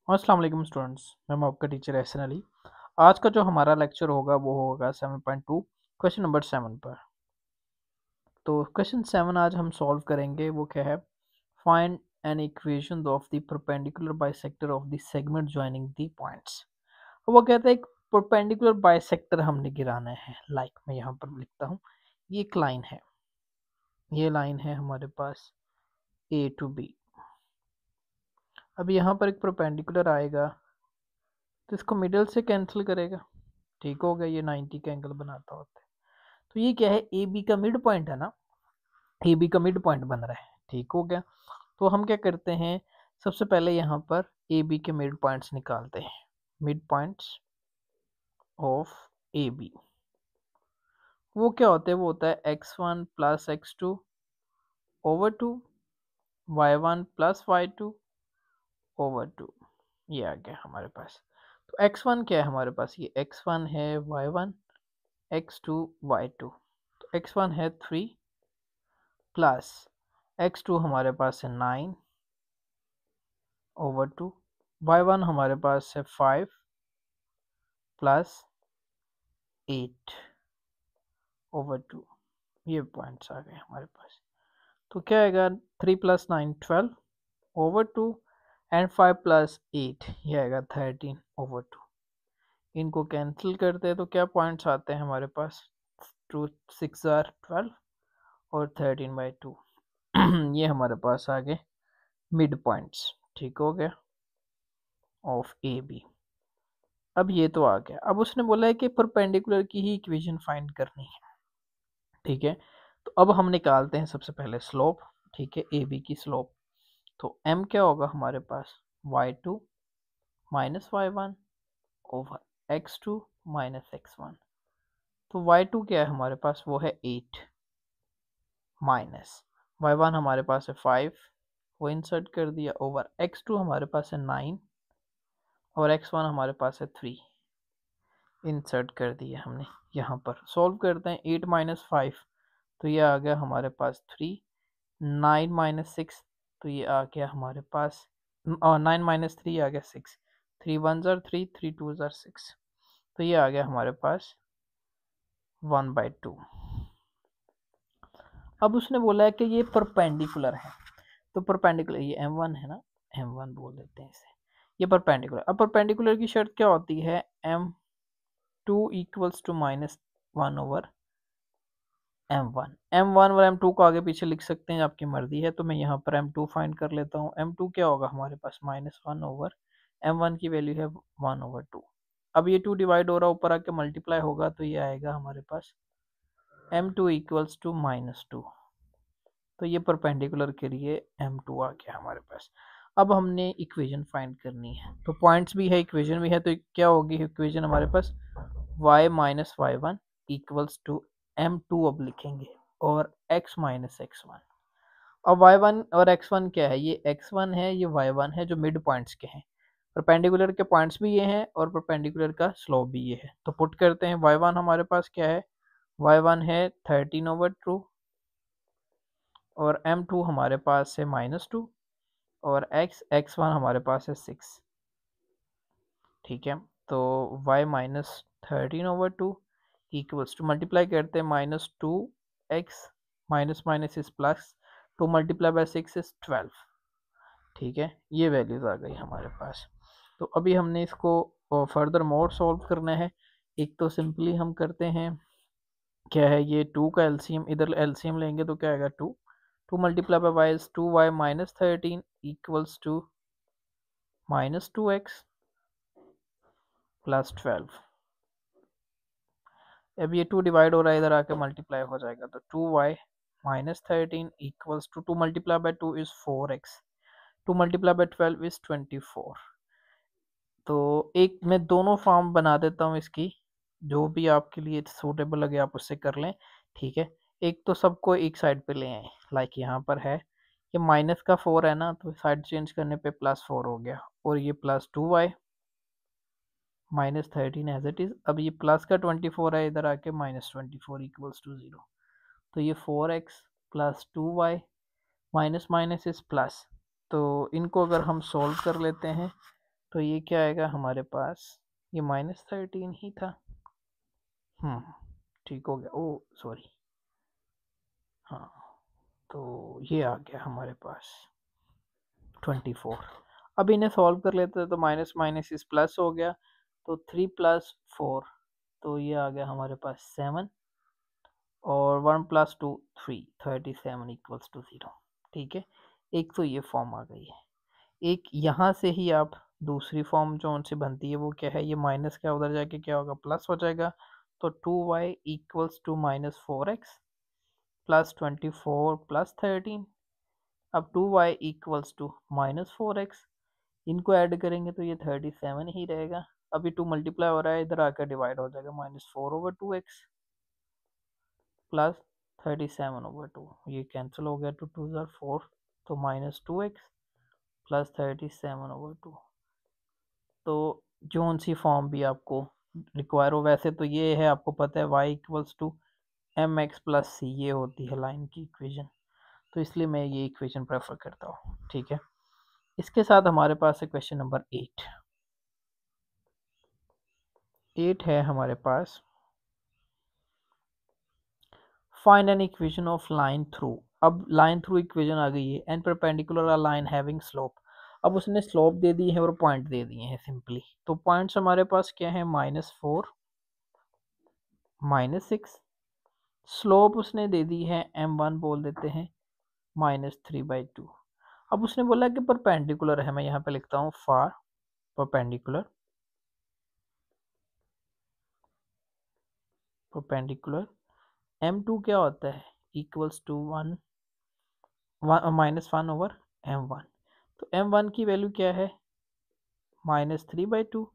अस्सलाम वालेकुम स्टूडेंट्स। मैं आपका टीचर एहसन अली। आज का जो हमारा लेक्चर होगा वो होगा 7.2 क्वेश्चन नंबर 7 पर। तो क्वेश्चन 7 आज हम सॉल्व करेंगे। वो क्या है? Find an equation of the perpendicular bisector of the segment joining the points. वो कहता है एक परपेंडिकुलर बाइसेक्टर हमने गिराना है। लाइक मैं यहाँ पर लिखता हूँ, ये एक लाइन है, ये लाइन है हमारे पास ए टू बी। अब यहाँ पर एक परपेंडिकुलर आएगा तो इसको मिडल से कैंसिल करेगा। ठीक हो गया, ये 90 का एंगल बनाता होता है। तो ये क्या है? ए बी का मिड पॉइंट है ना, ए बी का मिड पॉइंट बन रहा है। ठीक हो गया। तो हम क्या करते हैं, सबसे पहले यहाँ पर ए बी के मिड पॉइंट्स निकालते हैं। Mid points of A B वो क्या होते हैं? वो होता है x1 plus x2 over 2, y1 plus y2 over 2। ये आ गया हमारे पास। तो x1 क्या है हमारे पास? ये x1 है y1, x2 y2। तो x1 है 3 प्लस x2 हमारे पास है 9 ओवर 2, y1 हमारे पास है 5 प्लस 8 ओवर 2। ये पॉइंट्स आ गए हमारे पास। तो क्या आएगा? 3 प्लस 9 12 ओवर 2 एंड 5 प्लस 8 ये आएगा 13 ओवर 2। इनको कैंसिल करते हैं तो क्या पॉइंट्स आते हैं हमारे पास? 2 6 आर 12 और 13/2। ये हमारे पास आ गए मिड पॉइंट्स। ठीक हो गया ऑफ ए बी। अब ये तो आ गया। अब उसने बोला है कि परपेंडिकुलर की ही इक्वेशन फाइंड करनी है। ठीक है, तो अब हम निकालते हैं सबसे पहले स्लोप। ठीक है, ए बी की स्लोप। तो m क्या होगा हमारे पास? y2 minus y1 over x2 minus x1। तो y2 क्या है हमारे पास? वो है 8 माइनस y1 हमारे पास है 5, वो इंसर्ट कर दिया, ओवर x2 हमारे पास है 9 और x1 हमारे पास है 3, इंसर्ट कर दिया हमने। यहाँ पर सॉल्व करते हैं। 8 माइनस 5 तो ये आ गया हमारे पास 3, 9 माइनस 6 तो ये आ गया हमारे पास, और 9 माइनस 3 आ गया 6, 3 1 ज़र 3, 3 2 ज़र 6। तो ये आ गया हमारे पास 1/2। अब उसने बोला है कि ये परपेंडिकुलर है। तो परपेंडिकुलर ये m1 है ना, m1 बोल देते हैं इसे। ये परपेंडिकुलर। अब परपेंडिकुलर की शर्त क्या होती है? m2 equals to -1 over m1। m1 और m2 को आगे पीछे लिख सकते हैं, आपकी मर्जी है। तो मैं यहाँ पर m2 फाइंड कर लेता हूँ। m2 क्या होगा हमारे पास? -1 ओवर m1 की वैल्यू है 1/2। अब ये 2 डिवाइड हो रहा है, ऊपर आके मल्टीप्लाई होगा तो ये आएगा हमारे पास m2 इक्वल्स टू -2। तो ये परपेंडिकुलर के लिए m2 आ गया हमारे पास। अब हमने इक्वेशन फाइंड करनी है। तो पॉइंट्स भी है, इक्वेशन भी है, तो क्या होगी इक्वेशन हमारे पास? y minus y1 equals to m2 अब लिखेंगे, और x माइनस x1। अब y1 और x1 क्या है? ये x1 है, ये y1 है, जो मिड पॉइंट्स के हैं। परपेंडिकुलर के पॉइंट्स भी ये हैं और परपेंडिकुलर का स्लोप भी ये है। तो पुट करते हैं। y1 हमारे पास क्या है? y1 है 13/2 और m2 हमारे पास है -2 और x1 हमारे पास है 6। ठीक है, तो y minus 13/2 equals to, multiply करते हैं, -2x minus minus is plus, 2 multiply by 6 is 12। ठीक है, ये वैल्यूज आ गई हमारे पास। तो अभी हमने इसको फर्दर मोड सॉल्व करना है। एक तो सिंपली हम करते हैं, क्या है ये 2 का एलसीएम, इधर एलसीएम लेंगे तो क्या आएगा? 2, 2 multiply by y is 2y minus 13 equals to -2x plus 12। अब ये 2 डिवाइड हो रहा है, इधर आके मल्टीप्लाई हो जाएगा, तो 2y minus 13 equals to 2 multiply by 2 is 4x, 2 multiply by 12 is 24। तो एक मैं दोनों फॉर्म बना देता हूँ इसकी, जो भी आपके लिए सूटेबल लगे आप उससे कर लें। ठीक है, एक तो सबको एक साइड पे ले आए, लाइक यहाँ पर है ये माइनस का 4 है ना, तो साइड चेंज करने पे +4 हो गया, और ये +2y minus 13 as it is. अब ये प्लस का 24 है, इधर आके -24 इक्वल्स टू 0। तो ये 4x plus 2y minus minus is plus. तो इनको अगर हम सॉल्व कर लेते हैं तो ये क्या आएगा हमारे पास, ये -13 ही था। ठीक हो गया, ओ सॉरी, हाँ, तो ये आ गया हमारे पास 24। अब इन्हें सॉल्व कर लेते हैं, तो माइनस माइनस इस प्लस हो गया, तो 3 + 4, तो ये आ गया हमारे पास 7, और 1 + 2 3, 37 = 0। ठीक है, एक तो ये फॉर्म आ गई है। एक यहाँ से ही आप दूसरी फॉर्म जो उनसे बनती है वो क्या है, ये माइनस का उधर जाके क्या होगा, प्लस हो जाएगा। तो 2y = -4x + 24 + 13। अब 2y = -4x, इनको ऐड करेंगे तो ये 37 ही रहेगा। अभी 2 मल्टीप्लाई हो रहा है, इधर आकर डिवाइड हो जाएगा, -4/2x + 37/2, ये कैंसिल हो गया, 2 2 = 4, तो -2x + 37/2। तो जोन सी फॉर्म भी आपको रिक्वायर हो, वैसे तो ये है आपको पता है y = mx + c, ये होती है लाइन की इक्वेशन, तो इसलिए मैं ये इक्वेशन प्रेफर करता हूँ। ठीक है, इसके साथ हमारे पास है क्वेश्चन नंबर 8 है हमारे पास, find an equation of line through. अब लाइन थ्रू इक्वेशन आ गई है, and perpendicular a line having slope. अब उसने स्लोप दे दी है और पॉइंट दे दिए हैं सिंपली। तो पॉइंट्स हमारे पास क्या है, -4 -6, स्लोप उसने दे दी है m1 बोल देते हैं -3/2। अब उसने बोला कि परपेंडिकुलर है, मैं यहाँ पे लिखता हूँ फॉर परपेंडिकुलर, m2 क्या होता है, = 1 -1/m1। तो m1 की वैल्यू क्या है, -3/2,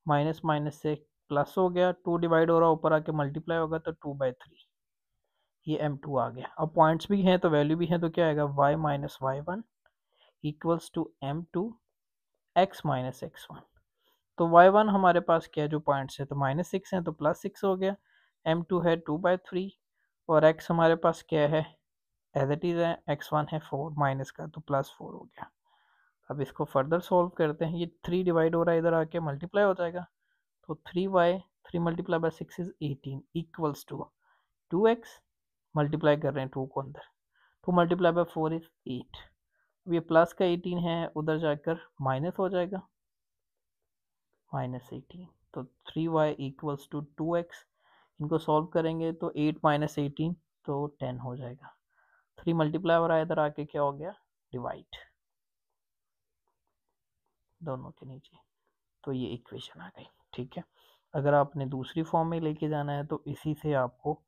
माइनस माइनस से प्लस हो गया, 2 डिवाइड हो रहा, ऊपर आके मल्टीप्लाई होगा तो 2/3, ये m2 आ गया। अब पॉइंट्स भी हैं तो वैल्यू भी है, तो क्या आएगा, y - y1 = m2 x - x1। तो y1 हमारे पास क्या है, जो पॉइंट्स है तो -6 है तो +6 हो गया, m2 है 2/3, और x हमारे पास क्या है, एज इट इज़ है, x1 है 4 माइनस का, तो +4 हो गया। अब इसको फर्दर सॉल्व करते हैं, ये 3 डिवाइड हो रहा है, इधर आके मल्टीप्लाई हो जाएगा, तो 3y 3 × 6 = 18 = 2x, मल्टीप्लाई कर रहे हैं 2 को अंदर, 2 × 4 = 8। अब ये प्लस का 18 है, उधर जाकर माइनस हो जाएगा, -18, तो 3y = 2x। इनको सॉल्व करेंगे तो 8 - 18 तो 10 हो जाएगा, 3 मल्टीप्लाई हो रहा है, इधर आके क्या हो गया, डिवाइड दोनों के नीचे, तो ये इक्वेशन आ गई। ठीक है, अगर आपने दूसरी फॉर्म में लेके जाना है तो इसी से आपको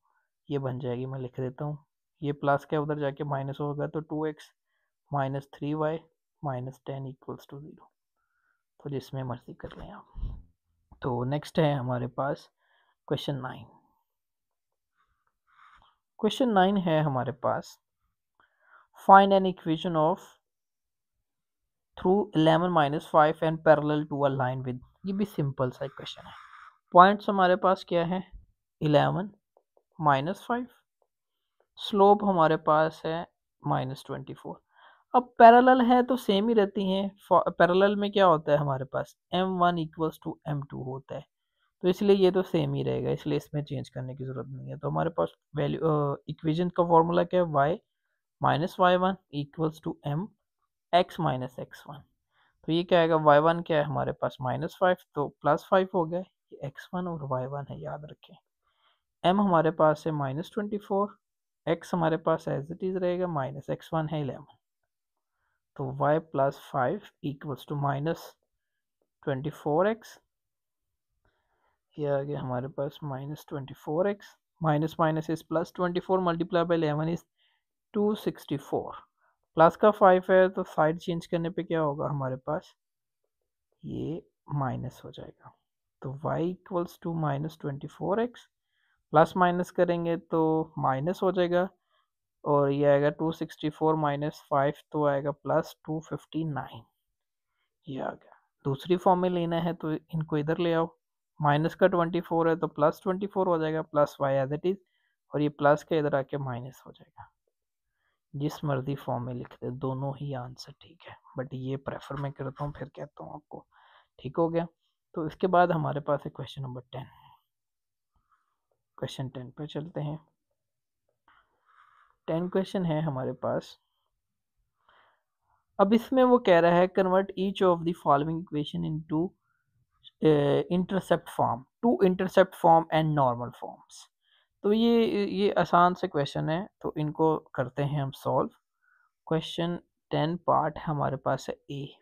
ये बन जाएगी, मैं लिख देता हूँ, ये प्लस का उधर जाके माइनस होगा, तो 2x - 3y - 10 = 0, तो जिसमें मर्जी कर लें आप। तो नेक्स्ट है हमारे पास क्वेश्चन 9। क्वेश्चन 9 है हमारे पास, find an equation of through 11 - 5 and parallel to a line with, ये भी सिंपल सा क्वेश्चन है। पॉइंट्स हमारे पास क्या है, 11 - 5, स्लोप हमारे पास है -24। अब पैरेलल है तो सेम ही रहती हैं, पैरेलल में क्या होता है हमारे पास, m1 = m2 होता है, तो इसलिए ये तो सेम ही रहेगा, इसलिए इसमें चेंज करने की ज़रूरत नहीं है। तो हमारे पास वैल्यू इक्वेशन का फॉर्मूला क्या है, y - y1 = m x - x1। तो ये क्या आएगा, y1 क्या है हमारे पास -5, तो +5 हो गया, ये x1 और y1 है, याद रखें। m हमारे पास है -24, x हमारे पास एज इट इज़ रहेगा, -x1 है 11, तो y + 5 = -24x, ये आ गया हमारे पास -24x, माइनस माइनस इस +24 × 11 इज 264, प्लस का 5 है तो साइड चेंज करने पे क्या होगा हमारे पास, ये माइनस हो जाएगा, तो y = -24x, प्लस माइनस करेंगे तो माइनस हो जाएगा, और ये आएगा 264 - 5 तो आएगा +259, ये आ गया। दूसरी फॉर्म में लेना है तो इनको इधर ले आओ, माइनस का 24 है तो +24 हो जाएगा, plus y as it is, और ये प्लस का इधर आके माइनस हो जाएगा। जिस मर्जी फॉर्म में लिख दे, दोनों ही आंसर ठीक है, बट ये प्रेफर मैं करता हूँ, फिर कहता हूँ आपको ठीक हो गया। तो इसके बाद हमारे पास है क्वेश्चन नंबर 10। क्वेश्चन 10 पे चलते हैं। 10 क्वेश्चन है हमारे पास। अब इसमें वो कह रहा है convert each of the following equation into intercept form, to intercept form and normal forms. तो ये आसान से क्वेश्चन है, तो इनको करते हैं हम सॉल्व। क्वेश्चन 10 पार्ट हमारे पास है A.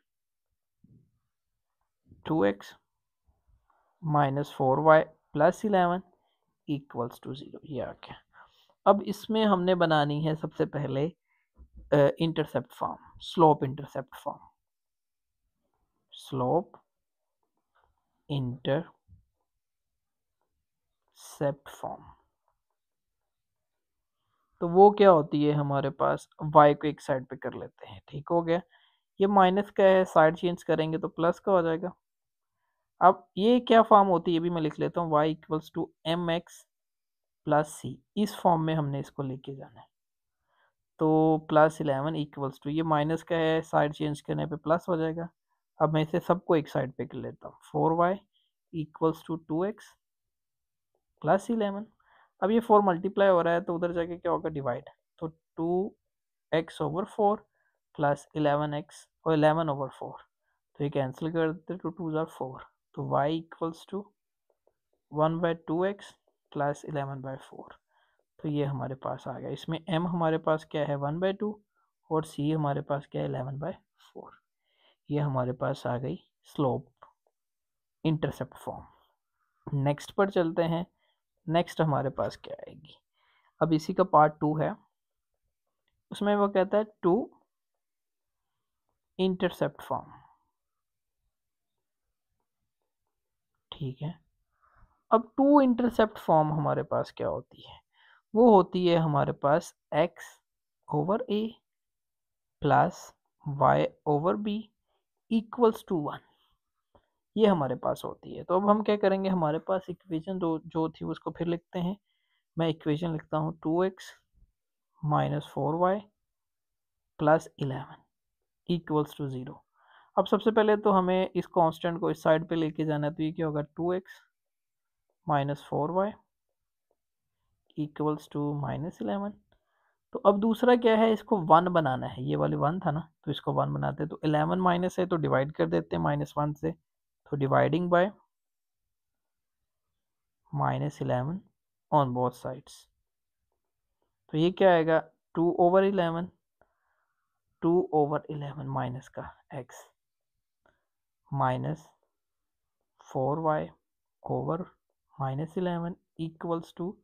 2x minus 4y plus 11 equals to 0, ये आ गया। अब इसमें हमने बनानी है सबसे पहले intercept form, slope intercept form, slope intercept form. तो वो क्या होती है हमारे पास, y को एक साइड पे कर लेते हैं, ठीक हो गया। ये माइनस का है, साइड चेंज करेंगे तो प्लस का हो जाएगा। अब ये क्या फॉर्म होती है ये भी मैं लिख लेता हूँ, y equals to M X plus C, इस फॉर्म में हमने इसको लेके जाना है। तो प्लस 11 इक्वल्स टू, ये माइनस का है, साइड चेंज करने पे प्लस हो जाएगा। अब मैं इसे सबको एक साइड पे कर लेता हूँ, 4y equals to 2x plus 11। अब ये 4 मल्टीप्लाई हो रहा है तो उधर जाके क्या होगा, डिवाइड। तो 2x ओवर 4 प्लस 11x और 11 ओवर 4, तो ये कैंसिल कर देते, तो 2 ज़ार 4। तो y equals to 1/2x plus 11/4। तो ये हमारे पास आ गया। इसमें m हमारे पास क्या है 1/2 और c हमारे पास क्या है 11/4। ये हमारे पास आ गई स्लोप इंटरसेप्ट फॉर्म। नेक्स्ट पर चलते हैं। नेक्स्ट हमारे पास क्या आएगी, अब इसी का पार्ट 2 है, उसमें वो कहता है टू इंटरसेप्ट फॉर्म, ठीक है। अब टू इंटरसेप्ट फॉर्म हमारे पास क्या होती है, वो होती है हमारे पास x over a plus y over b equals to 1, ये हमारे पास होती है। तो अब हम क्या करेंगे, हमारे पास इक्वेशन जो थी उसको फिर लिखते हैं। मैं इक्वेशन लिखता हूँ 2x minus 4y plus 11 equals to 0। अब सबसे पहले तो हमें इस कांस्टेंट को इस साइड पे लेके जाना है, तो ये क्या होगा 2x minus 4y equals to minus 11। तो अब दूसरा क्या है, इसको 1 बनाना है, ये वाले 1 था ना, तो इसको 1 बनाते हैं। तो 11 माइनस है तो डिवाइड कर देते हैं -1 से, तो dividing by -11 on both sides. तो ये क्या आएगा 2/11, 2/11 माइनस का x minus 4y over -11 equals to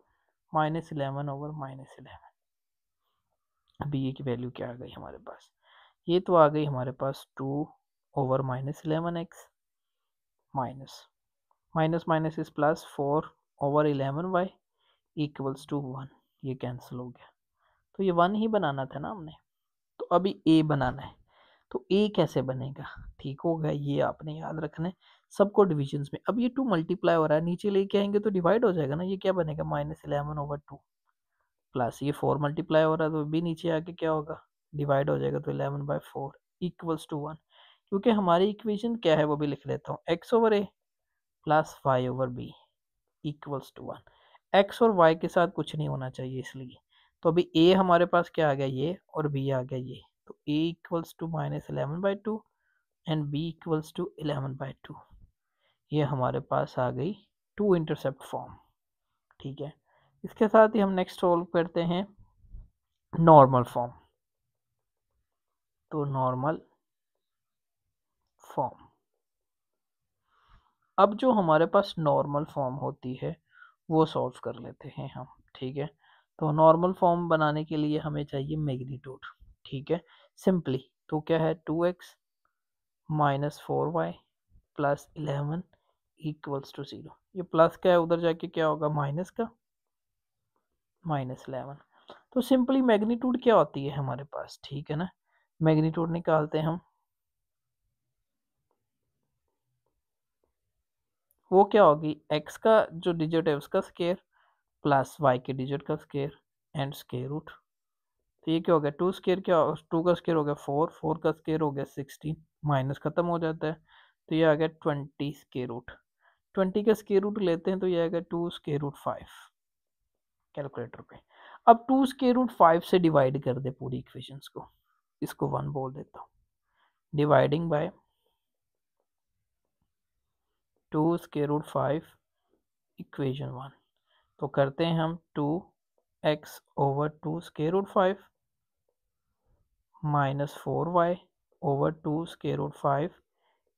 -11 over -11। अभी ये की वैल्यू क्या आ गई हमारे पास, ये तो आ गई हमारे पास 2/-11x माइनस माइनस माइनस इस प्लस 4/11y इक्वल्स टू 1, ये कैंसिल हो गया। तो ये 1 ही बनाना था ना हमने, तो अभी a बनाना है। तो a कैसे बनेगा, ठीक हो गया, ये आपने याद रखना है सबको डिविजन्स में। अब ये 2 मल्टीप्लाई हो रहा है, नीचे लेके आएंगे तो डिवाइड हो जाएगा ना, ये क्या बनेगा -11/2 प्लस ये 4 मल्टीप्लाई हो रहा है तो भी नीचे आके क्या होगा, डिवाइड हो जाएगा। तो 11/4 इक्वल्स टू 1, क्योंकि हमारी इक्वेशन क्या है वो भी लिख लेता हूँ, x over a plus y over b equals to 1। x और y के साथ कुछ नहीं होना चाहिए इसलिए। तो अभी a हमारे पास क्या आ गया ये, और b आ गया ये। तो a equals to -11/2 and b equals to 11/2। ये हमारे पास आ गई टू इंटरसेप्ट फॉर्म, ठीक है। इसके साथ ही हम नेक्स्ट सॉल्व करते हैं नॉर्मल फॉर्म। तो नॉर्मल फॉर्म, अब जो हमारे पास नॉर्मल फॉर्म होती है वो सॉल्व कर लेते हैं हम, ठीक है। तो नॉर्मल फॉर्म बनाने के लिए हमें चाहिए मैग्नीट्यूड, ठीक है, सिंपली। तो क्या है 2x minus 4y plus 11 equals to 0। ये प्लस का है, उधर जाके क्या होगा माइनस का, -11। तो सिंपली मैग्नीट्यूड क्या होती है हमारे पास, ठीक है ना। मैग्नीट्यूड निकालते हैं हम, वो क्या होगी, x का जो डिजिट है उसका स्केयर प्लस y के डिजिट का स्केयर एंड स्केयर रूट। तो ये क्या हो गया, 2 स्केयर क्या, 2 का स्केयर हो गया 4, 4 का स्केयर हो गया 16, माइनस खत्म हो जाता है। तो ये आ गया 20 स्क्वायर रूट, 20 का स्क्वायर रूट लेते हैं तो ये आएगा 2 स्क्वायर रूट 5 कैलकुलेटर पे। अब 2 स्क्वायर रूट 5 से डिवाइड कर दे पूरी इक्वेशंस को, इसको 1 बोल देता हूँ, dividing by 2 square root 5 equation 1। तो करते हैं हम 2x over 2 square root 5 minus 4y over 2 square root 5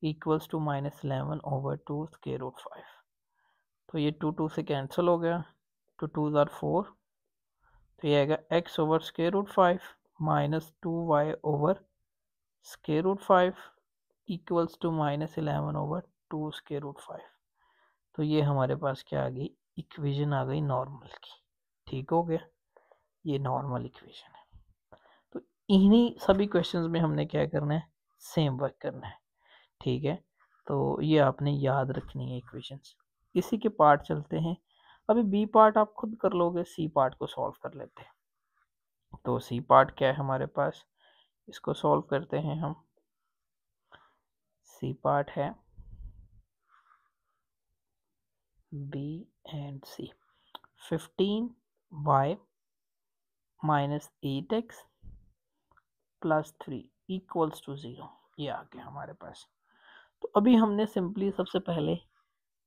equals to minus 11 over 2 square root 5। तो ये 2 से कैंसिल हो गया, तो 2 ज़ार 4, तो ये आएगा x over square root 5 minus 2y over square root 5 equals to minus 11 over 2 square root 5। तो ये हमारे पास क्या आ गई, इक्वेशन आ गई नॉर्मल की। ठीक हो गया, ये नॉर्मल इक्वेशन है। तो इन्हीं सभी क्वेश्चंस में हमने क्या करना है, सेम वर्क करना है। ठीक है, तो ये आपने याद रखनी है इक्वेशंस। इसी के पार्ट चलते हैं। अभी बी पार्ट आप खुद कर लोगे, सी पार्ट को सॉल्व कर लेते हैं। तो सी पार्ट क्या है हमारे पास, इसको सॉल्व करते हैं हम। सी पार्ट है B and C. 15y minus 8x plus 3 equals to 0, ये आ गया हमारे पास। तो अभी हमने सिंपली सबसे पहले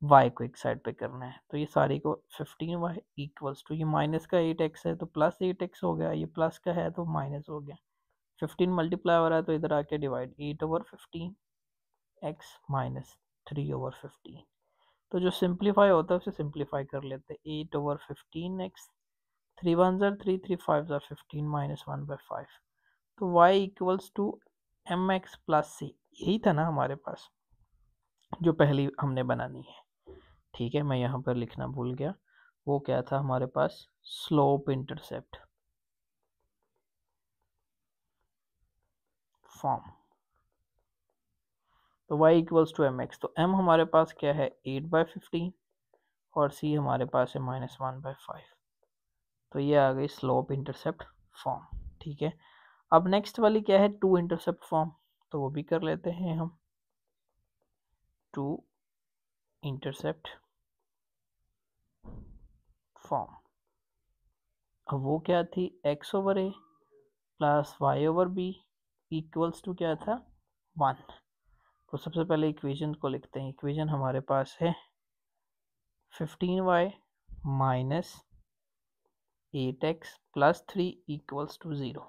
y को एक साइड पे करना है, तो ये सारी को 15y इक्वल्स टू, ये माइनस का 8x है तो प्लस 8x हो गया, ये प्लस का है तो माइनस हो गया। 15 मल्टीप्लाई हो रहा है तो इधर आके divide, 8 over 15x minus 3 over 15। तो जो सिंप्लीफाई होता है उसे सिंप्लीफाई कर लेते हैं, 8 ओवर 15x, 3 1 ज़ार 3, 3 5 ज़ार 15 माइनस 1/5। तो y equals to mx plus c, यही था ना हमारे पास जो पहली हमने बनानी है। ठीक है, मैं यहाँ पर लिखना भूल गया, वो क्या था हमारे पास, स्लोप इंटरसेप्ट फॉर्म। तो y equals to M X, तो m हमारे पास क्या है 8/15 और c हमारे पास है माइनस 1/5। तो ये आ गई स्लोप इंटरसेप्ट फॉर्म। ठीक है, अब नेक्स्ट वाली क्या है, टू इंटरसेप्ट फॉर्म, तो वो भी कर लेते हैं हम। टू इंटरसेप्ट फॉर्म, अब वो क्या थी, x over a plus y over b equals to क्या था 1। तो सबसे पहले इक्वेशन को लिखते हैं, इक्वेशन हमारे पास है 15y minus 8x plus 3 equals to 0।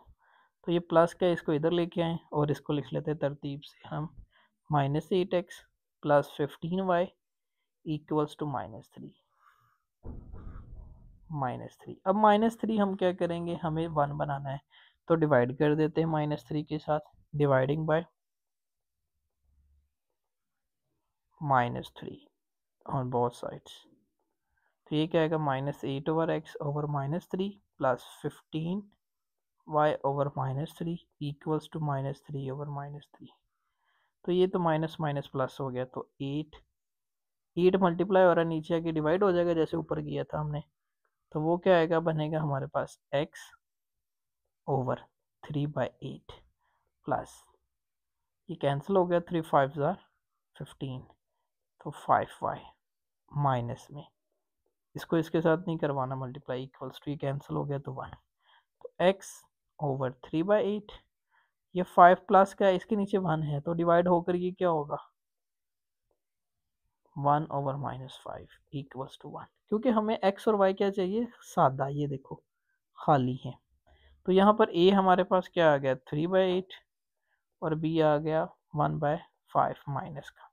तो ये प्लस का इसको इधर लेके आए और इसको लिख लेते हैं तरतीब से हम, minus 8x plus 15y equals to -3। अब -3 हम क्या करेंगे, हमें 1 बनाना है तो डिवाइड कर देते हैं -3 के साथ, dividing by -3 on both sides. तो ये क्या आएगा, -8 over x over -3 plus 15y over -3 equals to -3 over -3। तो ये तो माइनस माइनस प्लस हो गया, तो 8 मल्टीप्लाई हो रहा है, नीचे आके डिवाइड हो जाएगा जैसे ऊपर किया था हमने। तो वो क्या आएगा, बनेगा हमारे पास x ओवर 3/8 प्लस, ये कैंसिल हो गया, 3 5 ज़ार 15, तो 5y माइनस में, इसको इसके साथ नहीं करवाना मल्टीप्लाई, इक्वल्स टू, ये कैंसिल हो गया तो 1। तो x ओवर 3/8, ये 5 प्लस का है, इसके नीचे 1 है तो डिवाइड होकर ये क्या होगा 1 ओवर -5 इक्वल्स टू 1। क्योंकि हमें x और y क्या चाहिए, सादा, ये देखो खाली है। तो यहाँ पर a हमारे पास क्या आ गया 3/8 और b आ गया 1/5 माइनस का।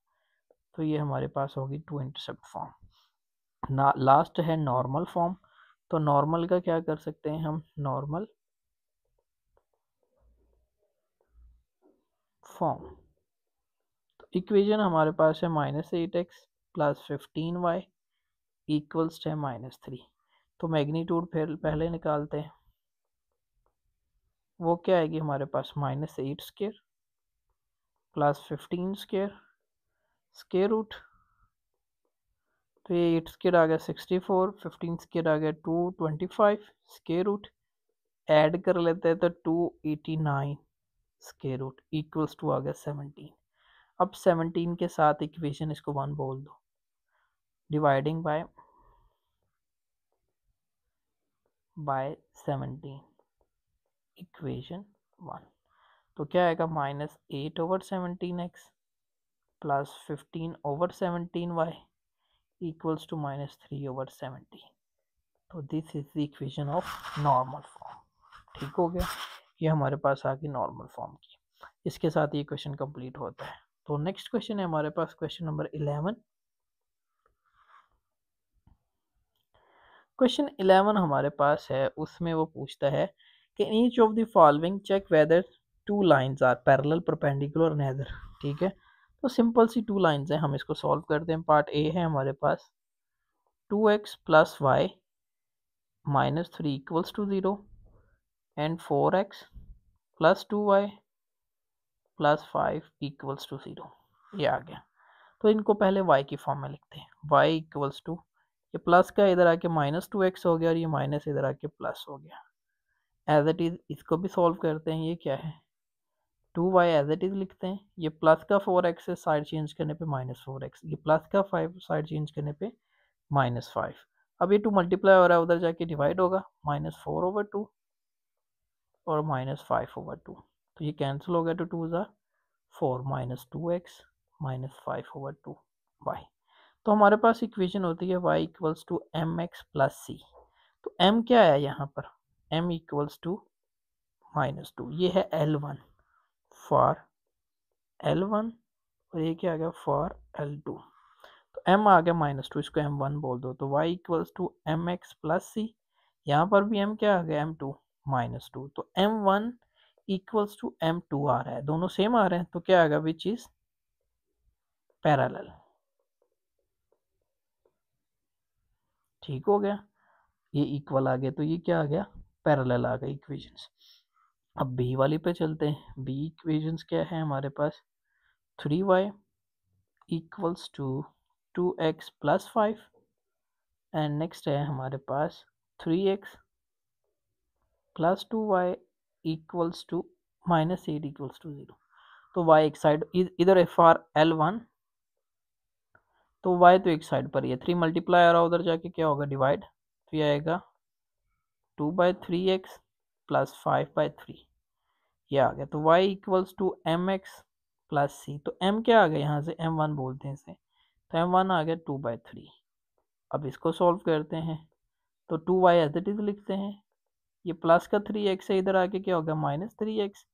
तो ये हमारे पास होगी टू इंटरसेप्ट फॉर्म। ना लास्ट है नॉर्मल फॉर्म, तो नॉर्मल का क्या कर सकते हैं हम, नॉर्मल फॉर्म। तो इक्वेशन हमारे पास है -8x प्लस 15y इक्वल्स है -3। तो मैग्नीट्यूड फिर पहले निकालते हैं, वो क्या आएगी हमारे पास, -8 square plus 15 square square root, तो ये 8 स्क्वायर आ गया 64, 15 स्क्वायर आ गया 225 स्क्वायर रूट, ऐड कर लेते हैं तो 289 स्क्वायर रूट इक्वल्स टू आ गया 17। अब 17 के साथ इक्वेशन इसको 1 बोल दो, डिवाइडिंग बाय 17 इक्वेशन 1। तो क्या आएगा -8/17x plus 15/17y equals to -3/17। तो this is the equation of normal form. ठीक हो गया, ये हमारे पास आ गई नॉर्मल फॉर्म की। इसके साथ ये क्वेश्चन कंप्लीट होता है। तो नेक्स्ट क्वेश्चन है हमारे पास क्वेश्चन नंबर 11। क्वेश्चन 11 हमारे पास है, उसमें वो पूछता है कि in each of the following check whether two lines are parallel perpendicular neither. ठीक है, तो सिंपल सी टू लाइंस हैं, हम इसको सॉल्व करते हैं। पार्ट ए है हमारे पास 2x plus y minus 3 equals to 0 and 4x plus 2y plus 5 equals to 0। ये आ गया। तो इनको पहले y की फॉर्म में लिखते हैं। y इक्वल्स टू, ये प्लस का इधर आके -2x हो गया और ये माइनस इधर आके प्लस हो गया। एज इट इज इसको भी सॉल्व करते हैं। ये क्या है, 2y एज इट इज लिखते हैं। ये प्लस का 4x से साइड चेंज करने पे -4x, ये प्लस का 5 साइड चेंज करने पे -5। अब ये 2 मल्टीप्लाई हो रहा है, उधर जाके डिवाइड होगा, -4/2 और -5/2। तो ये कैंसिल हो गया, तो 2 ज़ा 4 -2x -5/2y। तो हमारे पास इक्वेशन होती है y equals to mx plus c। तो m क्या है यहाँ पर, m इक्वल्स टू -2, ये है L1 फॉर L1 और ये क्या आ गया फॉर L2। तो m आ गया -2, इसको m1 बोल दो। तो y equals to mx plus c, यहाँ पर भी m क्या आ गया m2 -2। तो m1 इक्वल्स टू m2 आ रहा है, दोनों सेम आ रहे हैं। तो क्या आएगा, विच इज पैरेलल। ठीक हो गया, ये इक्वल आ गया, तो ये क्या आ गया, पैरेलल आ गई इक्वेशंस। अब बी वाली पे चलते हैं। बी इक्वेशंस क्या है हमारे पास, 3y equals to 2x plus 5 and next है हमारे पास 3x plus 2y equals to -8 equals to 0। तो y एक साइड इधर है फॉर L1, तो y तो एक साइड पर ही है, 3 मल्टीप्लाई आ रहा है, उधर जाके क्या होगा डिवाइड, तो ये आएगा 2/3x प्लस 5/3, ये आ गया। तो y equals to mx plus c। तो m क्या आ गया, यहाँ से m1 बोलते हैं इसे, तो m1 आ गया 2/3। अब इसको सॉल्व करते हैं, तो 2y एज इट इज लिखते हैं। ये प्लस का 3x है, इधर आके क्या हो गया -3x,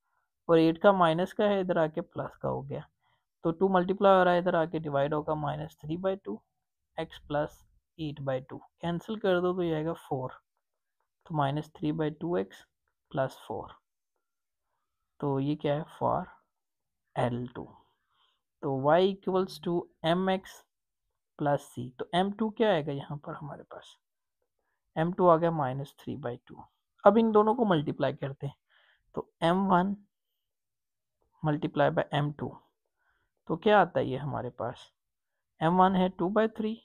और 8 का माइनस का है, इधर आके प्लस का हो गया। तो 2 मल्टीप्लाई हो रहा है, इधर आके डिवाइड होगा, -3/2 x प्लस 8/2 कैंसिल कर दो, तो ये आएगा 4। तो -3/2 x प्लस 4। तो ये क्या है फॉर L2। तो y equals to mx plus c। तो m2 क्या आएगा यहाँ पर हमारे पास, m2 आ गया -3/2। अब इन दोनों को मल्टीप्लाई करते हैं, तो m1 मल्टीप्लाई बाय m2, तो क्या आता है ये हमारे पास, m1 है 2/3।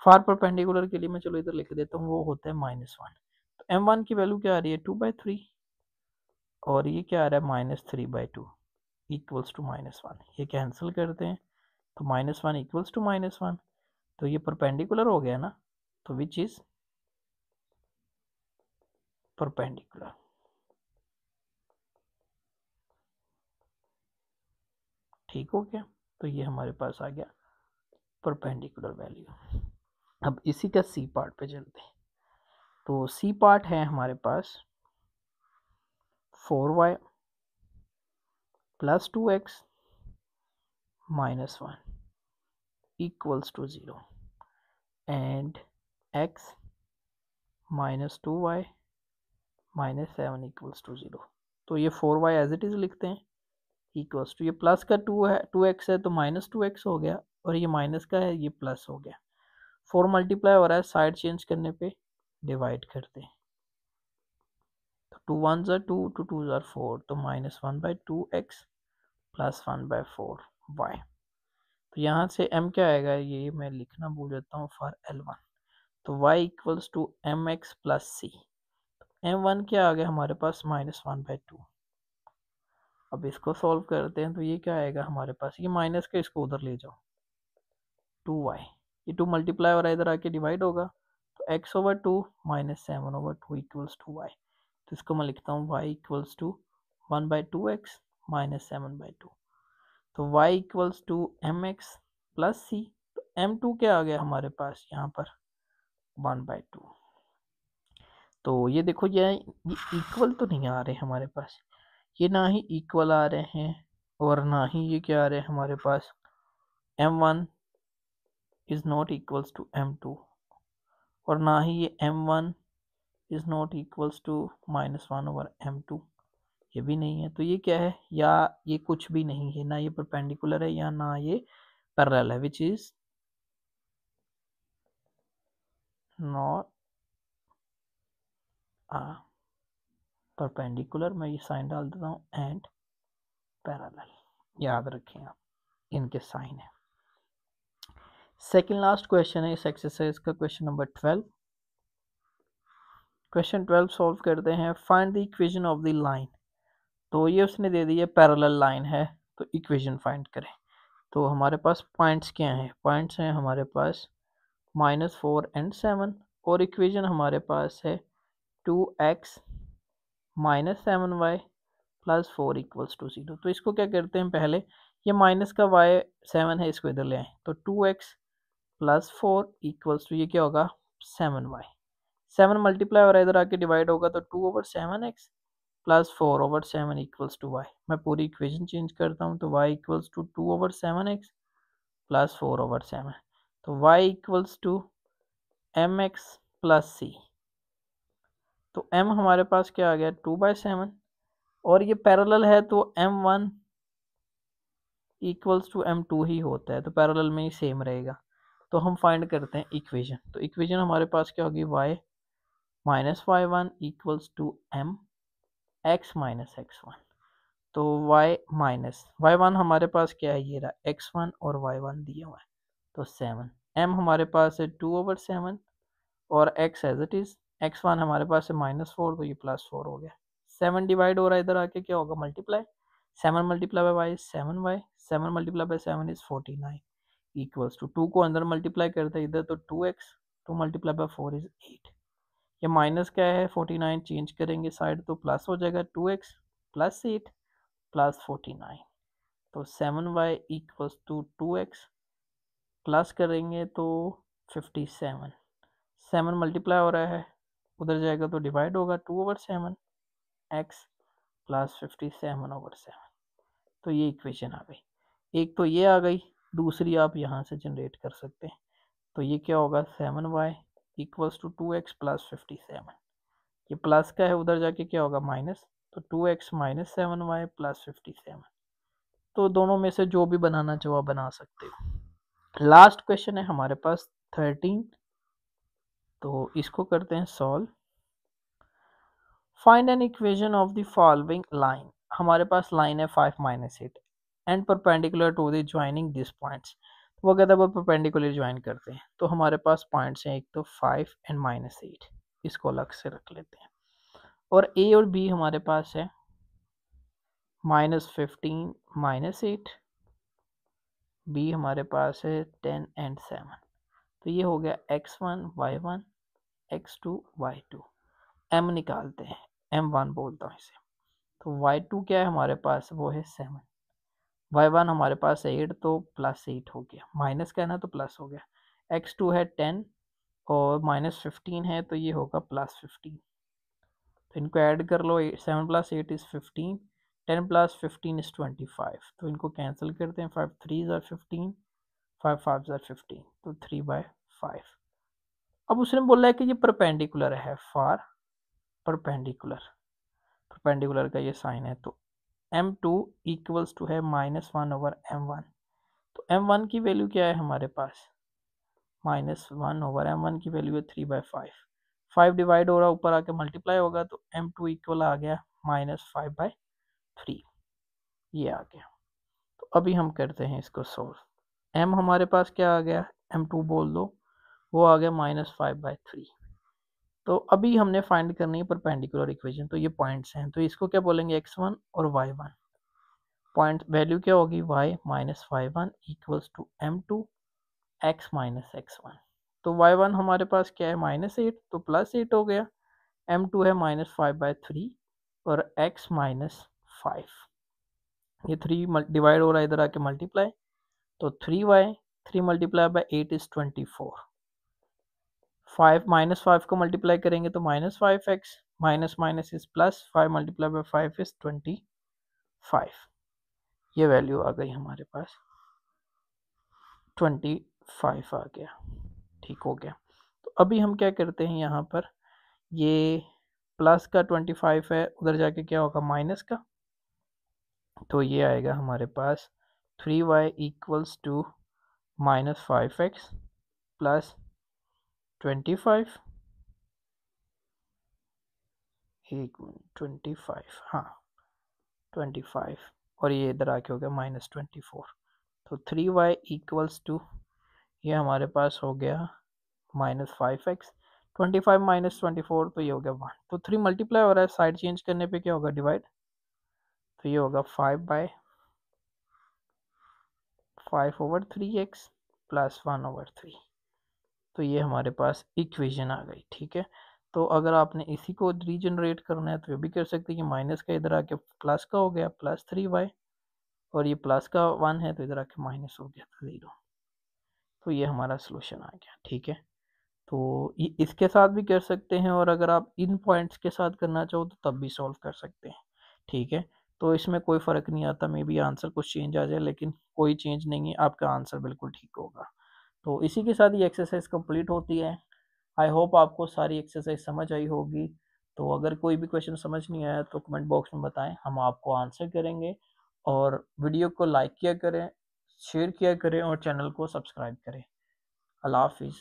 फार परपेंडिकुलर के लिए मैं चलो इधर लिख देता हूँ, वो होता है -1। तो m1 की वैल्यू क्या आ रही है 2/3 और ये क्या आ रहा है -3/2 इक्वल्स टू -1। ये कैंसिल करते हैं, तो -1 इक्वल्स टू -1। तो ये परपेंडिकुलर हो गया ना, तो विच इज परपेंडिकुलर। ठीक हो गया, तो ये हमारे पास आ गया परपेंडिकुलर वैल्यू। अब इसी का सी पार्ट पे चलते हैं। तो सी पार्ट है हमारे पास 4y plus 2x -1 equals to 0 and x -2y -7 equals to 0। तो ये 4y एज इट इज लिखते हैं इक्वल्स टू, ये प्लस का 2 है 2x है, तो -2x हो गया, और ये माइनस का है, ये प्लस हो गया। 4 मल्टीप्लाई हो रहा है, साइड चेंज करने पे डिवाइड करते हैं, तो 2 1 ज़ा 2, 2 2 ज़ा 4, तो -1/2x प्लस 1/4y। तो यहाँ से m क्या आएगा, ये मैं लिखना भूल जाता हूँ फॉर L1। तो y equals to mx plus c। m1 क्या आ गया हमारे पास -1/2, अब इसको सॉल्व करते हैं तो ये क्या आएगा हमारे पास, ये माइनस का इसको उधर ले जाओ 2y, ये 2 मल्टीप्लाई और इधर आके डिवाइड होगा तो x/2 minus 7/2 equals to y। तो इसको मैं लिखता हूँ y equals to 1/2x minus 7/2। तो y equals to mx plus c। तो m2 क्या आ गया हमारे पास यहाँ पर 1/2। तो ये देखो ये इक्वल तो नहीं आ रहे हमारे पास, ये ना ही इक्वल आ रहे हैं और ना ही ये क्या आ रहे हैं हमारे पास m1 is not equals to m2 और ना ही ये m1 is not equals to -1/m2, ये भी नहीं है। तो ये क्या है, या ये कुछ भी नहीं है, ना ये परपेंडिकुलर है या ना ये पैरेलल है, विच इज नॉट परपेंडिकुलर। मैं ये साइन डाल देता हूँ एंड पैरेलल, याद रखें आप इनके साइन है। सेकेंड लास्ट क्वेश्चन है इस एक्सरसाइज का, क्वेश्चन नंबर 12। क्वेश्चन 12 सॉल्व करते हैं। Find the equation of the line. तो ये उसने दे दी है पैरेलल लाइन है, तो इक्वेशन फाइंड करें। तो हमारे पास पॉइंट्स क्या हैं, पॉइंट्स हैं हमारे पास -4 एंड 7 और इक्वेशन हमारे पास है 2x minus 7y plus 4 equals to 0। तो इसको क्या करते हैं, पहले ये माइनस का y 7 है, इसको इधर ले आए तो 2x प्लस 4 इक्वल्स टू ये क्या होगा 7y। 7 मल्टीप्लाई और इधर आके डिवाइड होगा तो 2/7x plus 4/7 equals to y। मैं पूरी इक्वेशन चेंज करता हूँ तो y equals to 2/7x plus 4/7। तो y equals to mx plus c। तो m हमारे पास क्या आ गया 2/7 और ये पैरेलल है तो m1 इक्वल्स टू m2 ही होता है, तो पैरेलल में ही सेम रहेगा। तो हम फाइंड करते हैं इक्वेशन। तो इक्वेशन हमारे पास क्या होगी y minus y1 equals to m x minus x1। तो y माइनस y1 हमारे पास क्या है, ये रहा x1 और y1 दिया हुआ है तो 7। m हमारे पास है 2/7 और x as it is, x1 हमारे पास है -4 तो ये +4 हो गया। 7 डिवाइड हो रहा है, इधर आके क्या होगा multiply, 7 multiply by y 7y, 7 multiply by 7 is 49 equals to 2 को अंदर मल्टीप्लाई करते हैं इधर तो 2x, 2 मल्टीप्लाई बाय 4 इज 8। ये माइनस क्या है 49 चेंज करेंगे साइड तो प्लस हो जाएगा 2x प्लस 8 प्लस 49। तो 7y equals to 2x plus करेंगे तो 57। 7 मल्टीप्लाई हो रहा है, उधर जाएगा तो डिवाइड होगा 2/7 x प्लस 57/7। तो ये इक्वेशन आ गई, एक तो ये आ गई, दूसरी आप यहाँ से जनरेट कर सकते हैं। तो ये क्या होगा 7y equals to 2x plus 57। ये प्लस का है, उधर जाके क्या होगा माइनस, तो 2x माइनस 7y प्लस 57। तो दोनों में से जो भी बनाना चाहो आप बना सकते हो। लास्ट क्वेश्चन है हमारे पास 13, तो इसको करते हैं solve. Find an equation of the following line. हमारे पास लाइन है 5 - 8 and perpendicular to the joining this points. वो कहता है वो परपेंडिकुलर ज्वाइन करते हैं। तो हमारे पास पॉइंट्स हैं एक तो 5 एंड -8, इसको अलग से रख लेते हैं। और ए और बी हमारे पास है -15 - 8, बी हमारे पास है 10 एंड 7। तो ये हो गया x1 y1 x2 y2। m निकालते हैं, m1 बोलता हूँ इसे। तो y2 क्या है हमारे पास, वो है 7। y1 हमारे पास 8 तो +8 हो गया, माइनस का है ना तो प्लस हो गया। x2 है 10 और -15 है तो ये होगा +15। तो इनको ऐड कर लो, 7 + 8 इज़ 15, 10 + 15 इज़ 25। तो इनको कैंसिल करते हैं, 5 3 ज़ार 15, 5 5 ज़ार 15, तो 3/5। अब उसने बोला है कि ये परपेंडिकुलर है, फॉर परपेंडिकुलर, परपेंडिकुलर का ये साइन है। तो m2 इक्वल्स टू है -1/m1। तो m1 की वैल्यू क्या है हमारे पास, -1/m1 की वैल्यू है 3/5। 5 डिवाइड हो रहा है, ऊपर आके मल्टीप्लाई होगा तो m2 इक्वल आ गया -5/3, ये आ गया। तो अभी हम करते हैं इसको सोल्व। m हमारे पास क्या आ गया, m2 बोल दो, वो आ गया -5/3। तो अभी हमने फाइंड करनी है परपेंडिकुलर इक्वेशन। तो ये पॉइंट्स हैं, तो इसको क्या बोलेंगे x1 और y1। पॉइंट वैल्यू क्या होगी, y minus y one equals to m2 x minus x1। तो y1 हमारे पास क्या है -8, तो +8 हो गया। m2 है -5/3 और x -5, ये 3 डिवाइड हो रहा है इधर आके मल्टीप्लाई, तो 3y 3 मल्टीप्लाई बाई 8 इज 24। 5 -5 को मल्टीप्लाई करेंगे तो -5x minus minus is plus, 5 multiply by 5 is 25। ये वैल्यू आ गई हमारे पास 25 आ गया, ठीक हो गया। तो अभी हम क्या करते हैं यहाँ पर, ये प्लस का 25 है, उधर जाके क्या होगा माइनस का, तो ये आएगा हमारे पास 3y equals to -5x plus 25, 25, हाँ 25, और ये इधर आके हो गया -24। तो 3y इक्वल्स टू, ये हमारे पास हो गया -5x, 25 माइनस 24, तो ये हो गया 1। तो 3 मल्टीप्लाई हो रहा है, साइड चेंज करने पे क्या होगा डिवाइड, तो ये होगा 5/5/3x प्लस 1/3। तो ये हमारे पास इक्वेशन आ गई, ठीक है। तो अगर आपने इसी को रीजनरेट करना है तो ये भी कर सकते हैं कि माइनस का इधर आके प्लस का हो गया +3y, और ये प्लस का 1 है तो इधर आके माइनस हो गया 0। तो ये हमारा सोल्यूशन आ गया, ठीक है। तो इसके साथ भी कर सकते हैं, और अगर आप इन पॉइंट्स के साथ करना चाहो तो तब भी सॉल्व कर सकते हैं, ठीक है। तो इसमें कोई फ़र्क नहीं आता, मे बी आंसर कुछ चेंज आ जाए, लेकिन कोई चेंज नहीं है, आपका आंसर बिल्कुल ठीक होगा। तो इसी के साथ ये एक्सरसाइज कंप्लीट होती है। आई होप आपको सारी एक्सरसाइज समझ आई होगी। तो अगर कोई भी क्वेश्चन समझ नहीं आया तो कमेंट बॉक्स में बताएं, हम आपको आंसर करेंगे। और वीडियो को लाइक किया करें, शेयर किया करें और चैनल को सब्सक्राइब करें। अल्लाह हाफिज़।